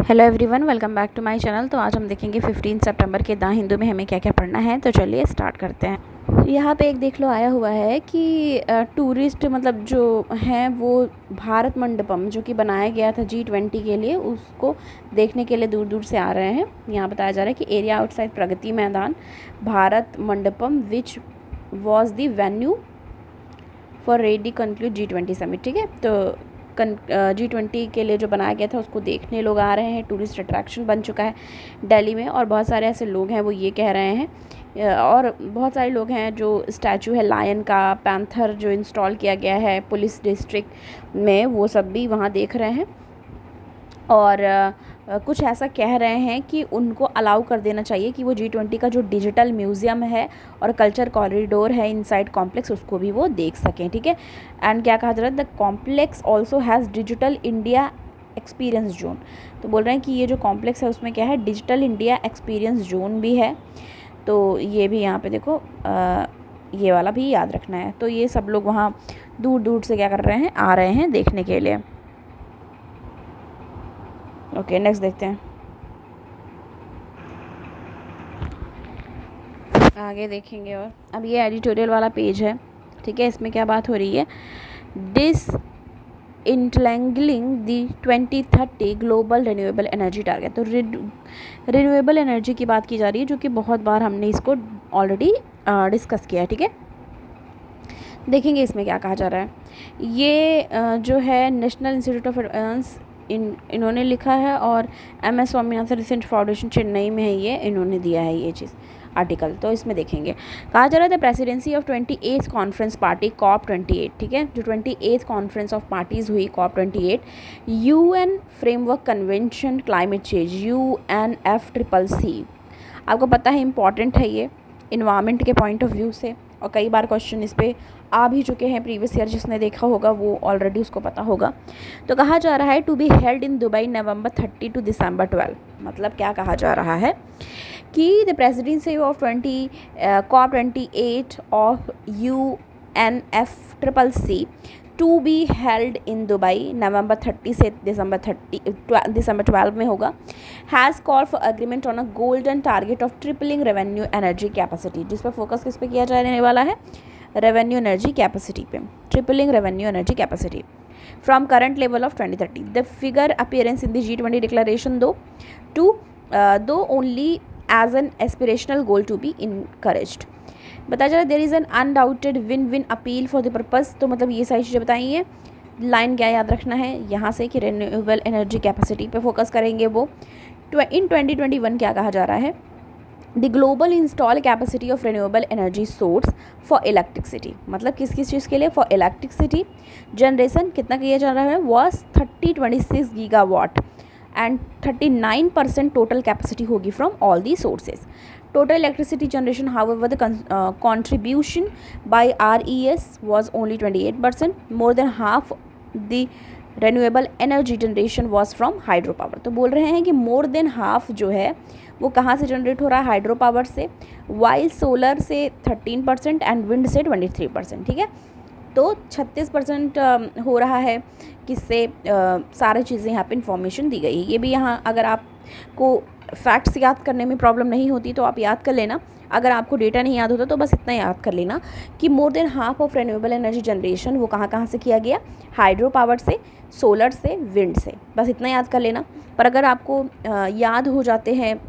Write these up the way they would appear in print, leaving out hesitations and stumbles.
Hello everyone, welcome back to my channel. तो आज हम देखेंगे 15 सितंबर के द हिंदू में हमें क्या क्या पढ़ना है। तो चलिए स्टार्ट करते हैं। यहाँ पे एक देख लो आया हुआ है कि टूरिस्ट मतलब जो हैं वो भारत मंडपम जो कि बनाया गया था G20 के लिए, उसको देखने के लिए दूर दूर से आ रहे हैं। यहाँ बताया जा रहा है कि area outside Pragati Maidan Bharat Mandapam which was the venue for ready conclude G20 summit. ठीक है, तो G20 के लिए जो बनाया गया था उसको देखने लोग आ रहे हैं। टूरिस्ट अट्रैक्शन बन चुका है दिल्ली में, और बहुत सारे ऐसे लोग हैं वो ये कह रहे हैं। और बहुत सारे लोग हैं जो स्टैचू है लायन का, पैंथर जो इंस्टॉल किया गया है पुलिस डिस्ट्रिक्ट में, वो सब भी वहाँ देख रहे हैं। और कुछ ऐसा कह रहे हैं कि उनको अलाउ कर देना चाहिए कि वो G20 का जो डिजिटल म्यूज़ियम है और कल्चर कॉरिडोर है इनसाइड कॉम्प्लेक्स, उसको भी वो देख सकें। ठीक है, एंड क्या कहा जा रहा है, the complex also has digital India experience zone. तो बोल रहे हैं कि ये जो कॉम्प्लेक्स है उसमें क्या है, डिजिटल इंडिया एक्सपीरियंस जोन भी है। तो ये भी यहाँ पे देखो, ये वाला भी याद रखना है। तो ये सब लोग वहाँ दूर दूर से क्या कर रहे हैं, आ रहे हैं देखने के लिए। ओके, नेक्स्ट देखते हैं, आगे देखेंगे। और अब ये एडिटोरियल वाला पेज है। ठीक है, इसमें क्या बात हो रही है, डिस इंटलैंगलिंग दी 2030 ग्लोबल रिन्यूएबल एनर्जी टारगेट। तो रिन्यूएबल एनर्जी की बात की जा रही है, जो कि बहुत बार हमने इसको ऑलरेडी डिस्कस किया है। ठीक है, देखेंगे इसमें क्या कहा जा रहा है। ये जो है नेशनल इंस्टीट्यूट ऑफ एडवांस इन्होंने लिखा है, और MS Swaminathan research foundation Chennai में है, ये इन्होंने दिया है ये चीज़ आर्टिकल। तो इसमें देखेंगे, कहा जा रहा है the presidency of 28th conference party COP28। ठीक है, जो 28th कॉन्फ्रेंस ऑफ पार्टीज़ हुई COP28, UN framework convention climate change UNFCCC। आपको पता है इम्पॉर्टेंट है ये इन्वायरमेंट के पॉइंट ऑफ व्यू से, और कई बार क्वेश्चन इस पर आ भी चुके हैं प्रीवियस ईयर, जिसने देखा होगा वो ऑलरेडी उसको पता होगा। तो कहा जा रहा है to be held in Dubai November 30 to December 12। मतलब क्या कहा जा रहा है कि the presidency of COP28 of UNFCCC to be held in Dubai November 30 से December 12 में होगा, has call for agreement on a golden target of tripling revenue energy capacity. जिस पर फोकस किस पे किया जाने वाला है, रेवेन्यू एनर्जी कैपेसिटी पे, tripling revenue energy capacity from current level of 2030। The figure appearance in the G20 declaration though only as an aspirational goal to be encouraged. बताया जा रहा है there is an undoubted win win appeal for the purpose. तो मतलब ये सारी चीज़ें बताई हैं। लाइन क्या याद रखना है यहाँ से कि रिन्यूएबल एनर्जी कैपेसिटी पे फोकस करेंगे वो। इन 2021 क्या कहा जा रहा है, the global install capacity of renewable energy source for electricity. मतलब किस किस चीज़ के लिए, फॉर इलेक्ट्रिसिटी जनरेशन कितना किया जा रहा है, was 3026 gigawatt, and 39% total capacity होगी from all the sources. Total electricity generation, however, the contribution by RES was only 28%. More than half the renewable energy generation was from hydropower। तो बोल रहे हैं कि more than half जो है वो कहाँ से जनरेट हो रहा है, हाइड्रो पावर से, while सोलर से 13% एंड विंड से 23%। ठीक है, तो 36% हो रहा है किससे, सारी चीज़ें यहाँ पे इंफॉर्मेशन दी गई है। ये भी यहाँ अगर आपको फैक्ट्स याद करने में प्रॉब्लम नहीं होती तो आप याद कर लेना, अगर आपको डेटा नहीं याद होता तो बस इतना याद कर लेना कि more than half of renewable energy generation वो कहाँ कहाँ से किया गया, हाइड्रो पावर से, सोलर से, विंड से, बस इतना याद कर लेना। पर अगर आपको याद हो जाते हैं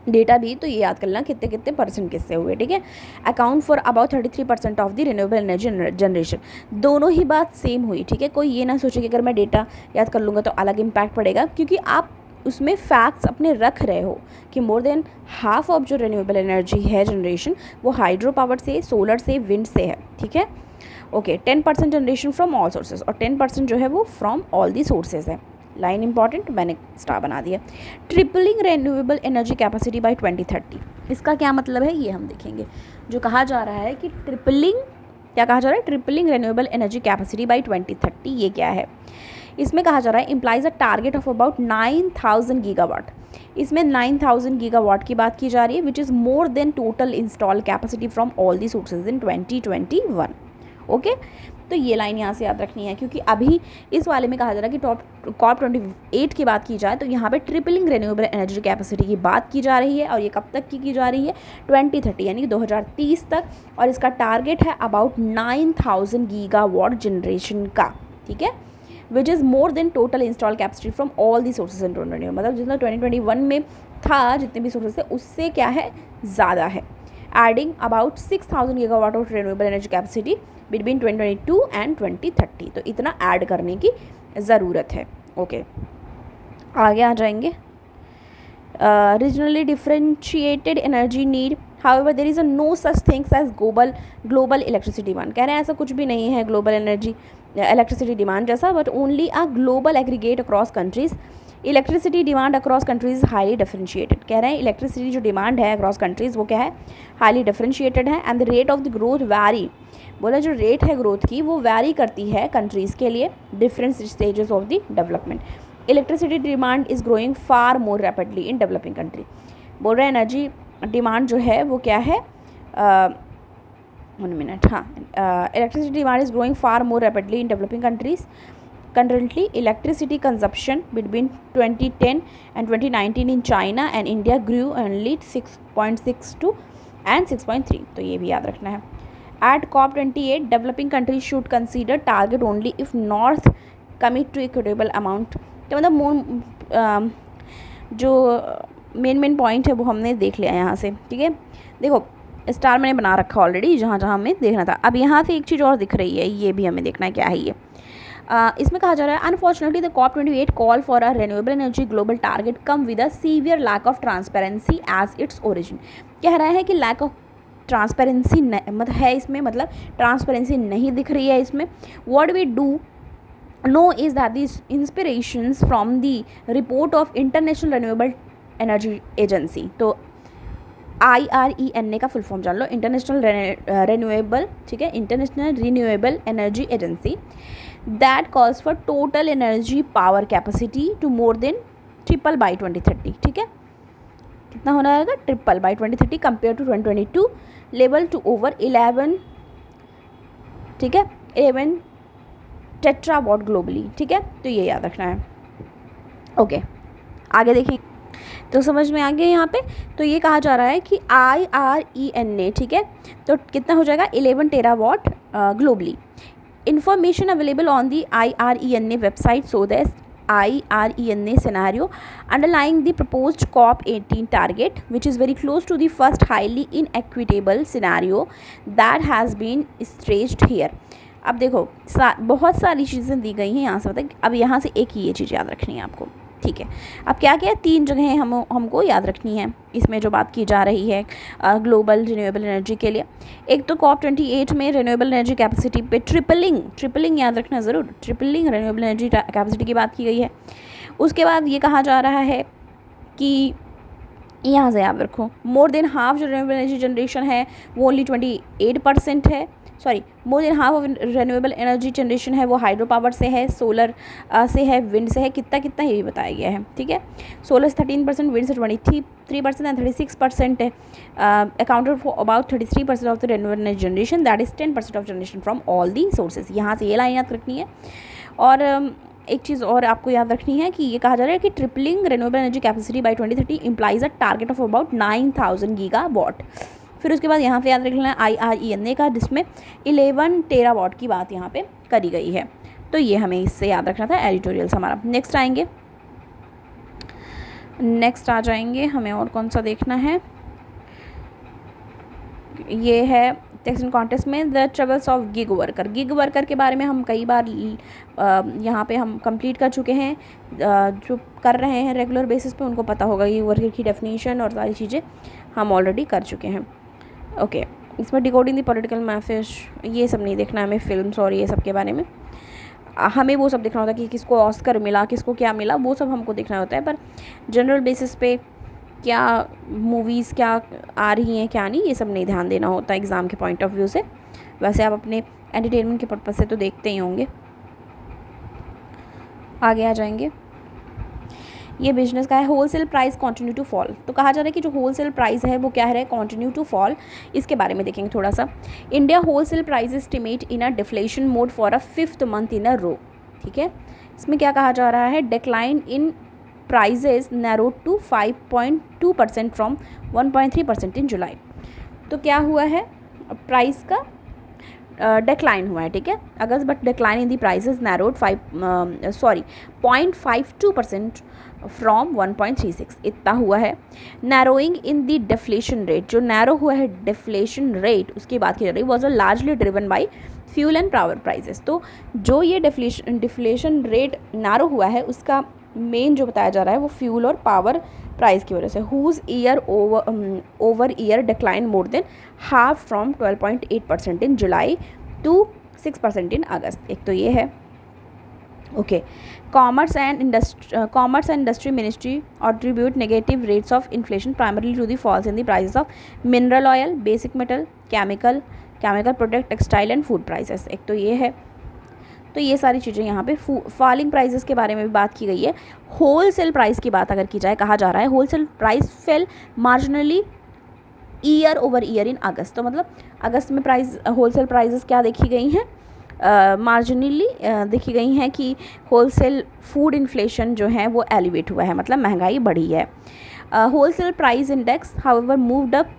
डेटा भी तो ये याद कर लेना कितने कितने परसेंट किससे हुए। ठीक है, account for about 33% of the renewable energy generation. दोनों ही बात सेम हुई। ठीक है, कोई ये ना सोचे कि अगर मैं डेटा याद कर लूँगा तो अलग इम्पैक्ट पड़ेगा, क्योंकि आप उसमें फैक्ट्स अपने रख रहे हो कि मोर देन हाफ ऑफ जो रिन्यूएबल एनर्जी है जनरेशन वो हाइड्रो पावर से, सोलर से, विंड से है। ठीक है, okay, 10% generation from all sources, और 10% जो है वो फ्रॉम ऑल दी सोर्सेज है। लाइन इंपॉर्टेंट, मैंने स्टार बना दिया। Tripling renewable energy capacity by 2030, इसका क्या मतलब है ये हम देखेंगे। जो कहा जा रहा है कि ट्रिपलिंग, क्या कहा जा रहा है, tripling renewable energy capacity by 2030, ये क्या है, इसमें कहा जा रहा है implies a target of about 9000 gigawatt. इसमें 9000 गीगावाट की बात की जा रही है, which is more than total install capacity from all the sources in 2021। Okay, तो ये लाइन यहाँ से याद रखनी है, क्योंकि अभी इस वाले में कहा जा रहा है कि COP28 की बात की जाए तो यहाँ पे ट्रिपलिंग रिन्यूएबल एनर्जी कैपेसिटी की बात की जा रही है, और ये कब तक की जा रही है, 2030 यानी कि 2030 तक, और इसका टारगेट है अबाउट 9000 गीगावाट जनरेशन का, ठीक है, which is more than total install capacity from all the sources in 2021, मतलब जितना 2021 में था जितने भी सोर्सेज थे उससे क्या है, ज़्यादा है, adding about 6000 gigawatt of renewable energy capacity between 2022 and 2030, तो इतना ऐड करने की ज़रूरत है। ओके, आगे आ जाएंगे। Regionally differentiated energy need, however there is a no such things as global electricity demand, कह रहे हैं ऐसा कुछ भी नहीं है ग्लोबल इलेक्ट्रिसिटी डिमांड जैसा, but only a global aggregate across countries. Electricity demand across countries highly differentiated, कह रहे हैं इलेक्ट्रिसिटी जो डिमांड है अक्रॉस कंट्रीज वो क्या है, हाईली डिफरेंशिएटेड है, and the rate of the growth vary, बोला जो रेट है ग्रोथ की वो वैरी करती है कंट्रीज़ के लिए, different stages of the development. Electricity demand is growing far more rapidly in developing country, बोल रहे हैं एनर्जी डिमांड जो है वो क्या है, 1 मिनट, हाँ, electricity demand is growing far more rapidly in developing countries. Currently, electricity consumption between 2010 and 2019 in China and India grew only 6.62 and 6.3, तो ये भी याद रखना है। At COP28, developing countries should consider target only if North commit to equitable amount, तो मतलब जो main point है वो हमने देख लिया यहाँ से, ठीक है। देखो स्टार मैंने बना रखा ऑलरेडी जहाँ हमें देखना था। अब यहाँ से एक चीज़ और दिख रही है, ये भी हमें देखना है क्या है ये। इसमें कहा जा रहा है unfortunately the COP28 call for a renewable energy global target come with a severe lack of transparency as its origin, कह रहा है कि लैक ऑफ ट्रांसपेरेंसी मतलब है इसमें, मतलब ट्रांसपेरेंसी नहीं दिख रही है इसमें। What we do know is that the inspirations from the report of international renewable energy agency, तो IRENA का फुल फॉर्म जान लो, इंटरनेशनल रिन्यूएबल, ठीक है, international renewable energy agency, that calls for total energy power capacity to more than triple by 2030, ठीक है, कितना होना रहेगा, triple by 2030 compare to 2022 level to over 11, ठीक है, 11 टेट्रावाट ग्लोबली, ठीक है, तो ये याद रखना है। ओके, आगे देखें तो समझ में आ गया यहाँ पे। तो ये कहा जा रहा है कि IRENA, ठीक है, तो कितना हो जाएगा 11 terawatt globally. Information available on the IRENA website so the IRENA scenario underlying the proposed COP18 target, which is very close to the first highly inequitable scenario that has been staged here। अब देखो बहुत सारी चीज़ें दी गई हैं यहाँ से, मतलब अब यहाँ से एक ही ये चीज़ याद रखनी है आपको, ठीक है। अब क्या क्या 3 जगहें हमको याद रखनी है इसमें जो बात की जा रही है ग्लोबल रिन्यूएबल एनर्जी के लिए। एक तो COP28 में रिन्यूएबल एनर्जी कैपेसिटी पे ट्रिपलिंग याद रखना ज़रूर, ट्रिपलिंग रिन्यूएबल एनर्जी कैपेसिटी की बात की गई है। उसके बाद ये कहा जा रहा है कि यहाँ से याद रखो मोर देन हाफ जो रिन्यूएबल एनर्जी जनरेशन है वो ओनली 28% है, sorry more than half of renewable energy generation है वो हाइड्रो पावर से है, सोलर से है, विंड से है, कितना ये भी बताया गया है, ठीक है। सोलर से 13%, विंड से 23% एंड 36% है, accounted for about 33% of the renewable energy generation, that is 10% of generation from all the sources. यहाँ से ये लाइन याद रखनी है। और एक चीज़ और आपको याद रखनी है कि ये कहा जा रहा है कि tripling renewable energy capacity by 2030 implies a target of about 9000 gigawatt. फिर उसके बाद यहाँ पे याद रख लेना IRENA का, जिसमें 11 टेरावाट की बात यहाँ पे करी गई है। तो ये हमें इससे याद रखना था एडिटोरियल्स हमारा। नेक्स्ट आ जाएंगे हमें और कौन सा देखना है, ये है टेक्स्ट एंड कॉन्टेक्स्ट में the troubles of gig worker के बारे में हम कई बार यहाँ पे हम कंप्लीट कर चुके हैं। जो कर रहे हैं रेगुलर बेसिस पे उनको पता होगा गिग वर्कर की डेफिनेशन और सारी चीज़ें हम ऑलरेडी कर चुके हैं। ओके, इसमें डिकोडिंग द पॉलिटिकल मैसेज ये सब नहीं देखना हमें, फिल्म्स और ये सब के बारे में हमें वो सब देखना होता है कि किसको ऑस्कर मिला, किसको क्या मिला, वो सब हमको देखना होता है। पर जनरल बेसिस पे क्या मूवीज़ क्या आ रही हैं क्या नहीं, ये सब नहीं ध्यान देना होता एग्ज़ाम के पॉइंट ऑफ व्यू से। वैसे आप अपने एंटरटेनमेंट के पर्पज़ से तो देखते ही होंगे। आगे आ जाएंगे। ये बिजनेस का है। Wholesale price continue to fall, तो कहा जा रहा है कि जो होलसेल प्राइस है वो क्या है, कंटिन्यू टू फॉल। इसके बारे में देखेंगे थोड़ा सा। India wholesale price estimate in a deflation mode for a 5th month in a row. ठीक है, इसमें क्या कहा जा रहा है, decline in prices narrowed to 5.2% from 1.3% in July. तो क्या हुआ है, प्राइस का डिक्लाइन हुआ है, ठीक है, August, but decline in the prices narrowed 0.52% from 1.36, इतना हुआ है। Narrowing in the deflation rate, जो नैरो हुआ है डिफ्लेशन रेट, उसकी बात की जा रही was largely driven by fuel and power prices. तो जो ये डिफ्लेशन रेट नैरो हुआ है उसका मेन जो बताया जा रहा है वो फ्यूल और पावर प्राइस की वजह से। Whose year over year decline more than half from 12.8% in July to 6% in August. एक तो ये है, okay. Commerce and industry ministry attribute negative rates of inflation primarily to the falls in the prices of mineral oil, basic metal, chemical product, textile and food prices. एक तो ये है। तो ये सारी चीज़ें यहाँ पे फॉलिंग प्राइसेस के बारे में भी बात की गई है। होलसेल प्राइस की बात अगर की जाए, कहा जा रहा है wholesale price fell marginally year over year in August. तो मतलब अगस्त में प्राइस होलसेल प्राइसेस क्या देखी गई हैं, मार्जिनली देखी गई हैं कि होलसेल फूड इन्फ्लेशन जो है वो एलिवेट हुआ है, मतलब महंगाई बढ़ी है। Wholesale price index however moved up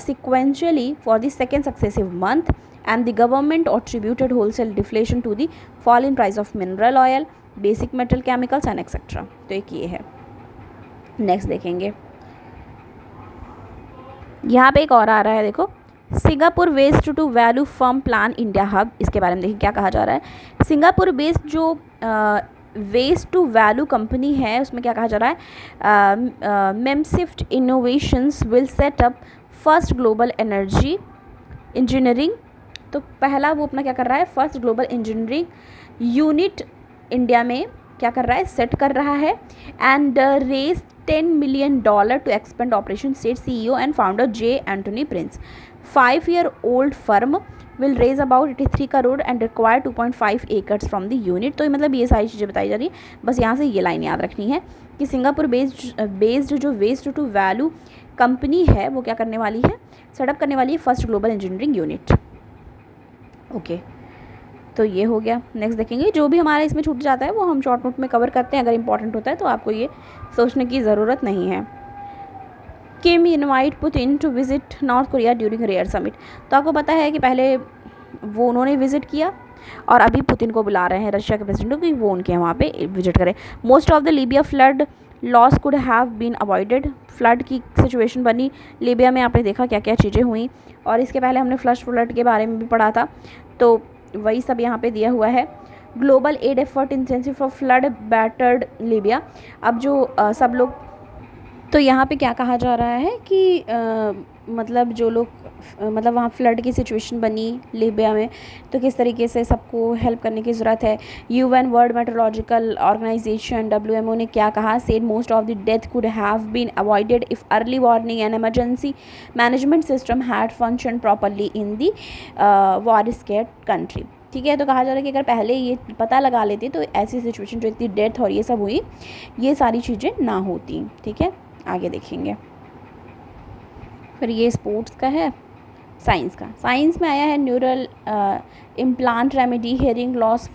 sequentially for the second successive month, and the government attributed wholesale deflation to the fall in price of mineral oil, basic metal, chemicals and etc. तो एक ये है। Next देखेंगे, यहाँ पे एक और आ रहा है, देखो, Singapore waste to value firm plan India hub. इसके बारे में देखिए क्या कहा जा रहा है। सिंगापुर बेस्ड जो वेस्ट टू वैल्यू कंपनी है उसमें क्या कहा जा रहा है, मेमसिफ्ट innovations will set up first global energy engineering. तो पहला वो अपना क्या कर रहा है, first global engineering unit India में क्या कर रहा है, सेट कर रहा है। And raise $10 million to expand operation, state CEO and founder J Antony Prince. 5-year-old firm will raise about 83 crore and require 2.5 acres from the unit. तो मतलब ये सारी चीज़ें बताई जा रही है। बस यहाँ से ये लाइन याद रखनी है कि सिंगापुर बेस्ड जो वेस्ट टू वैल्यू कंपनी है वो क्या करने वाली है, सेटअप करने वाली है first global engineering unit. Okay, तो ये हो गया। नेक्स्ट देखेंगे, जो भी हमारा इसमें छूट जाता है वो हम शॉर्ट नोट में कवर करते हैं, अगर इंपॉर्टेंट होता है तो आपको ये सोचने की ज़रूरत नहीं है। Kim invite Putin to visit North Korea during rare summit. तो आपको पता है कि पहले वो उन्होंने विजिट किया और अभी पुतिन को बुला रहे हैं रशिया के प्रेसिडेंट को कि वो उनके वहाँ पे विजिट करें। Most of the Libya flood loss could have been avoided. Flood की सिचुएशन बनी लीबिया में, आपने देखा क्या क्या चीज़ें हुई, और इसके पहले हमने फ्लड के बारे में भी पढ़ा था, तो वही सब यहाँ पे दिया हुआ है। Global aid effort intensive for flood battered Libya. अब जो सब लोग, तो यहाँ पे क्या कहा जा रहा है कि मतलब जो लोग मतलब वहाँ फ्लड की सिचुएशन बनी लीबिया में, तो किस तरीके से सबको हेल्प करने की ज़रूरत है। UN world meteorological organisation WMO ने क्या कहा, said most of the death could have been avoided if early warning and emergency management system had function properly in the war scarred country. ठीक है, तो कहा जा रहा है कि अगर पहले ये पता लगा लेते तो ऐसी सिचुएशन जो इतनी डेथ और ये सब हुई, ये सारी चीज़ें ना होती। ठीक है, आगे देखेंगे। फिर ये स्पोर्ट्स का है, साइंस का। साइंस में आया है neural implant remedy hearing loss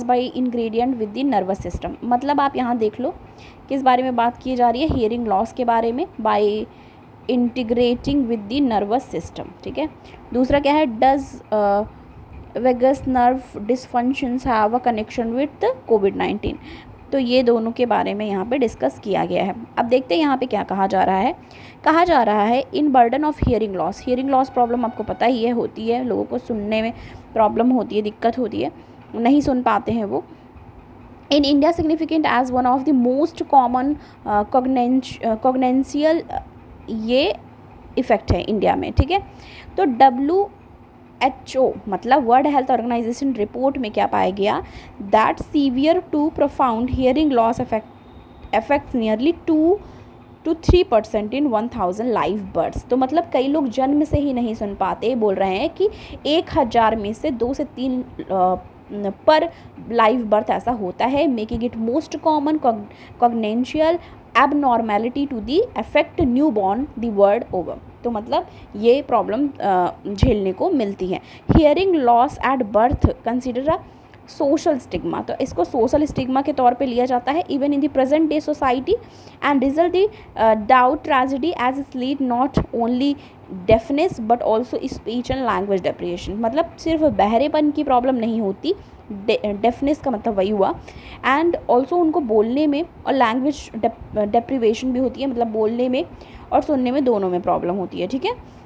by ingredient with the nervous system. मतलब आप यहाँ देख लो किस बारे में बात की जा रही है, हियरिंग लॉस के बारे में, by integrating with the nervous system. ठीक है, दूसरा क्या है, does vagus nerve dysfunctions have a connection with COVID-19। तो ये दोनों के बारे में यहाँ पे डिस्कस किया गया है। अब देखते हैं यहाँ पे क्या कहा जा रहा है। कहा जा रहा है in burden of hearing loss problem आपको पता ही है होती है, लोगों को सुनने में प्रॉब्लम होती है, दिक्कत होती है, नहीं सुन पाते हैं वो। In India significant as one of the most common congenital ये इफ़ेक्ट है इंडिया में। ठीक है, तो WHO मतलब वर्ल्ड हेल्थ ऑर्गेनाइजेशन रिपोर्ट में क्या पाया गया, that severe to profound hearing loss affects nearly 2 to 3% in 1000 live birds. तो मतलब कई लोग जन्म से ही नहीं सुन पाते, बोल रहे हैं कि 1000 में से 2 से 3 पर लाइव बर्थ ऐसा होता है, making it most common congenital abnormality to the affect newborn the world over. तो मतलब ये प्रॉब्लम झेलने को मिलती है। Hearing loss at birth consider a social stigma, तो इसको सोशल स्टिग्मा के तौर पे लिया जाता है even in the present day society and result the doubt tragedy as it lead not only deafness but also speech and language deprivation. मतलब सिर्फ बहरेपन की प्रॉब्लम नहीं होती, डेफनेस का मतलब वही हुआ, एंड ऑल्सो उनको बोलने में और लैंग्वेज डेप्रिवेशन भी होती है, मतलब बोलने में और सुनने में दोनों में प्रॉब्लम होती है, ठीक है।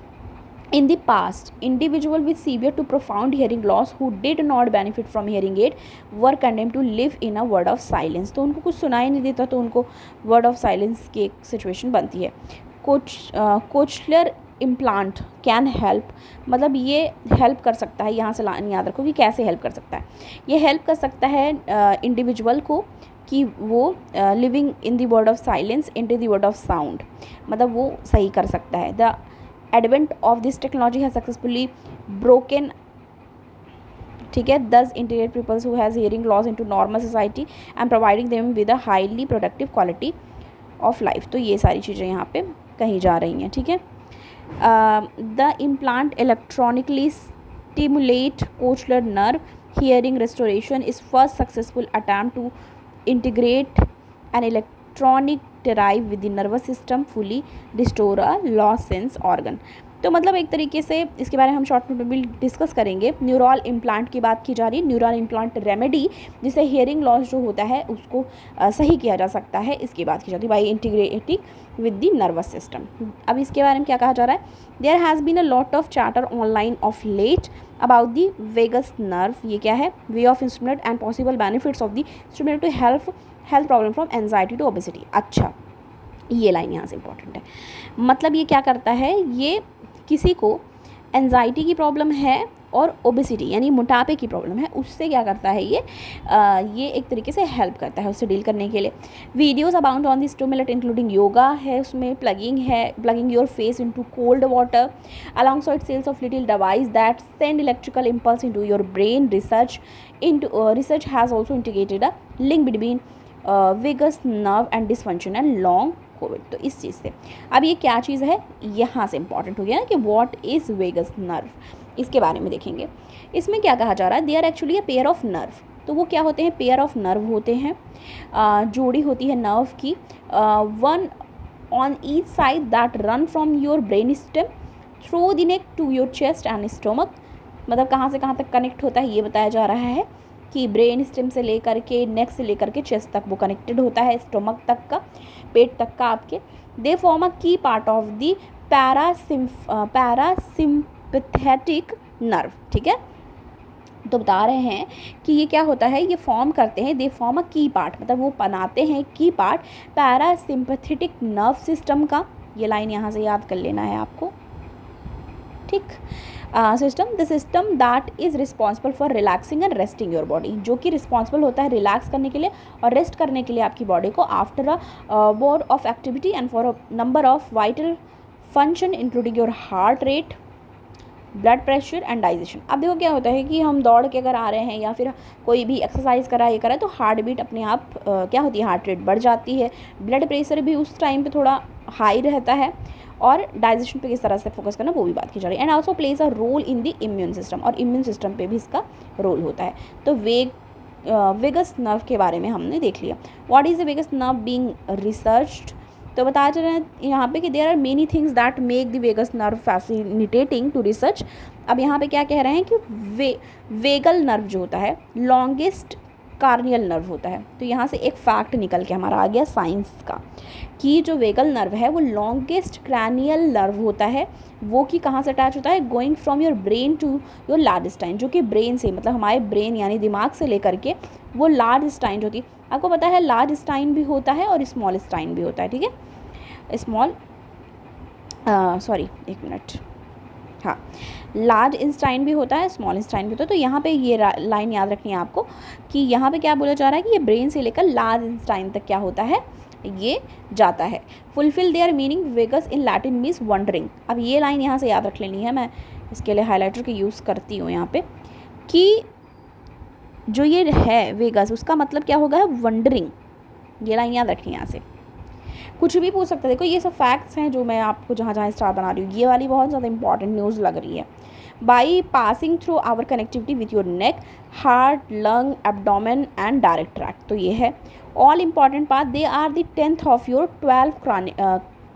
In the past, individuals with severe to profound hearing loss who did not benefit from hearing aid were condemned to live in a word of silence। तो उनको कुछ सुनाई नहीं देता तो उनको word of silence की एक सिचुएशन बनती है। कोचलर इम्प्लांट कैन हेल्प, मतलब ये हेल्प कर सकता है, यहाँ से याद रखो कि कैसे हेल्प कर सकता है। ये हेल्प कर सकता है इंडिविजुअल को कि वो living in the word of silence into the word of sound, मतलब वो सही कर सकता है। The advent of this technology has successfully broken, ठीक है, thus integrate people who has hearing loss into normal society and providing them with a highly productive quality of life। तो ये सारी चीज़ें यहाँ पे कही जा रही हैं, ठीक है। The implant electronically stimulate cochlear nerve hearing restoration is first successful attempt to integrate an electronic derive with the nervous system fully restore a lost sense organ। तो मतलब एक तरीके से इसके बारे में हम शॉर्ट में भी डिस्कस करेंगे। न्यूरल इम्प्लांट की बात की जा रही है, न्यूरल इम्प्लांट रेमेडी जिससे हियरिंग लॉस जो होता है उसको सही किया जा सकता है, इसकी बात की जाती है by integrating with the nervous system. अब इसके बारे में क्या कहा जा रहा है, there has been a lot of chatter online of late about the vagus nerve. ये क्या है, way of instrument and possible benefits of the instrument to health problem from anxiety to obesity. अच्छा, ये लाइन यहाँ से important है, मतलब ये क्या करता है, ये किसी को एनजाइटी की प्रॉब्लम है और ओबेसिटी यानी मोटापे की प्रॉब्लम है, उससे क्या करता है ये एक तरीके से हेल्प करता है उससे डील करने के लिए। Videos about on this stimulate including yoga है, उसमें plugging your face into cold water alongside sales of little device that send electrical impulse into your brain. Research has also integrated a link between vagus nerve and dysfunction and long covid. तो इस चीज़ से अब ये क्या चीज़ है, यहाँ से important हो गया ना कि व्हाट इज़ वेगस नर्व, इसके बारे में देखेंगे। इसमें क्या कहा जा रहा है, they are actually a pair of nerve. तो वो क्या होते हैं, पेयर ऑफ नर्व होते हैं, जोड़ी होती है नर्व की, one on each side that run from your brain stem through the neck to your chest and stomach. मतलब कहाँ से कहाँ तक कनेक्ट होता है ये बताया जा रहा है कि ब्रेन स्टेम से लेकर के नेक से लेकर के चेस्ट तक वो कनेक्टेड होता है, स्टोमक तक का, पेट तक का आपके। दे फॉर्म अ की part of the parasympathetic nerve, ठीक है। तो बता रहे हैं कि ये क्या होता है, ये फॉर्म करते हैं, दे फॉर्म अ की पार्ट, मतलब वो बनाते हैं की पार्ट पैरासिम्पैथेटिक नर्व सिस्टम का। ये लाइन यहाँ से याद कर लेना है आपको, ठीक। The system that is responsible for relaxing and resting your body, जो कि रिस्पॉन्सिबल होता है रिलैक्स करने के लिए और रेस्ट करने के लिए आपकी बॉडी को after a board of activity and for a number of vital function including your heart rate, blood pressure and digestion. अब देखो क्या होता है कि हम दौड़ के अगर आ रहे हैं या फिर कोई भी एक्सरसाइज करा ये करा तो हार्ट बीट अपने आप क्या होती है, हार्ट रेट बढ़ जाती है, ब्लड प्रेशर भी उस टाइम पे थोड़ा हाई रहता है, और डाइजेशन पे किस तरह से फोकस करना वो भी बात की जा रही है। And also plays a role in the immune system, और इम्यून सिस्टम पे भी इसका रोल होता है। तो वेगस नर्व के बारे में हमने देख लिया। What is the vagus nerve being researched, तो बताया जा रहा है यहाँ पे कि there are many things that make the vagus nerve fascinating to research. अब यहाँ पे क्या कह रहे हैं कि वेगल नर्व जो होता है लॉन्गेस्ट कार्नियल नर्व होता है। तो यहाँ से एक फैक्ट निकल के हमारा आ गया साइंस का कि जो वेगल नर्व है वो लॉन्गेस्ट क्रैनियल नर्व होता है, वो कि कहाँ से अटैच होता है, going from your brain to your large intestine, जो कि ब्रेन से मतलब हमारे ब्रेन यानी दिमाग से लेकर के वो लार्ज स्टाइन जो होती है, आपको पता है लार्ज स्टाइन भी होता है और स्मॉल स्टाइन भी होता है, ठीक है। एक मिनट, हाँ, लार्ज इंस्टाइन भी होता है, स्मॉल इंस्टाइन भी होता है। तो यहाँ पे ये लाइन याद रखनी है आपको कि यहाँ पे क्या बोला जा रहा है कि ये ब्रेन से लेकर लार्ज इंस्टाइन तक क्या होता है, ये जाता है। Fulfil their meaning vagus in Latin means wandering. अब ये लाइन यहाँ से याद रख लेनी है, मैं इसके लिए हाईलाइटर की यूज़ करती हूँ यहाँ पे कि जो ये है वेगस, उसका मतलब क्या होगा, वंडरिंग। ये लाइन याद रखिए यहाँ से, कुछ भी पूछ सकते हैं। देखो ये सब फैक्ट्स हैं जो मैं आपको जहाँ जहाँ स्टार बना रही हूँ। ये वाली बहुत ज़्यादा इंपॉर्टेंट न्यूज़ लग रही है। By passing through our connectivity with your neck, heart, lung, abdomen and direct tract. तो ये है all important part, they are the 10th of your 12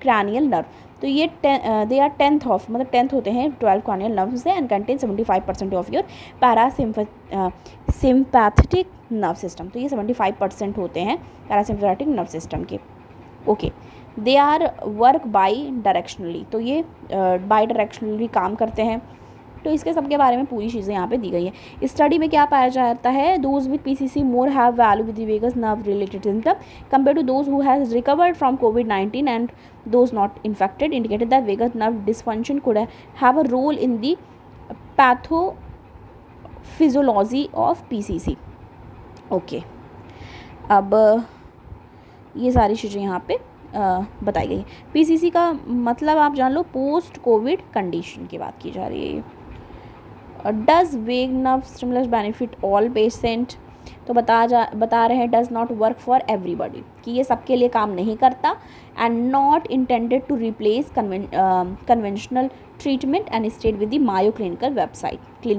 cranial nerve. तो ये दे आर 10th ऑफ, मतलब 10th होते हैं 12 क्रैनियल नर्व से, and contain 75% of your parasympathetic nerve system. तो ये 75% होते हैं पैरासिम्पैथेटिक नर्व सिस्टम के। Okay, they are work bidirectionally. तो ये बाई डायरेक्शनली काम करते हैं। तो इसके सब के बारे में पूरी चीज़ें यहाँ पे दी गई है। स्टडी में क्या पाया जाता है, those with PCC more have value with the vagus nerve related symptom compare to those who has recovered from कोविड-19 and those not infected, indicated that vagus nerve dysfunction could have a role in the pathophysiology of PCC. Okay, अब ये सारी चीज़ें यहाँ पे बताई गई है। पीसीसी का मतलब आप जान लो, पोस्ट कोविड कंडीशन की बात की जा रही है। Does vagus nerve stimulus benefit all patient. तो बता रहे हैं does not work for everybody, कि ये सबके लिए काम नहीं करता, and not intended to replace conventional treatment and state with the Mayo Clinic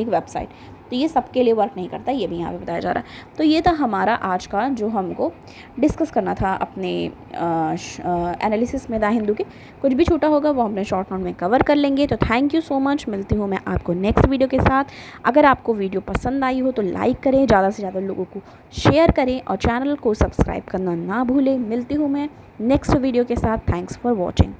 website. तो ये सबके लिए वर्क नहीं करता, ये भी यहाँ पे बताया जा रहा है। तो ये था हमारा आज का जो हमको डिस्कस करना था अपने एनालिसिस में द हिंदू के। कुछ भी छूटा होगा वो हमने शॉर्ट नोट में कवर कर लेंगे। तो थैंक यू सो मच, मिलती हूँ मैं आपको नेक्स्ट वीडियो के साथ। अगर आपको वीडियो पसंद आई हो तो लाइक करें, ज़्यादा से ज़्यादा लोगों को शेयर करें और चैनल को सब्सक्राइब करना ना भूलें। मिलती हूँ मैं नेक्स्ट वीडियो के साथ। Thanks for watching.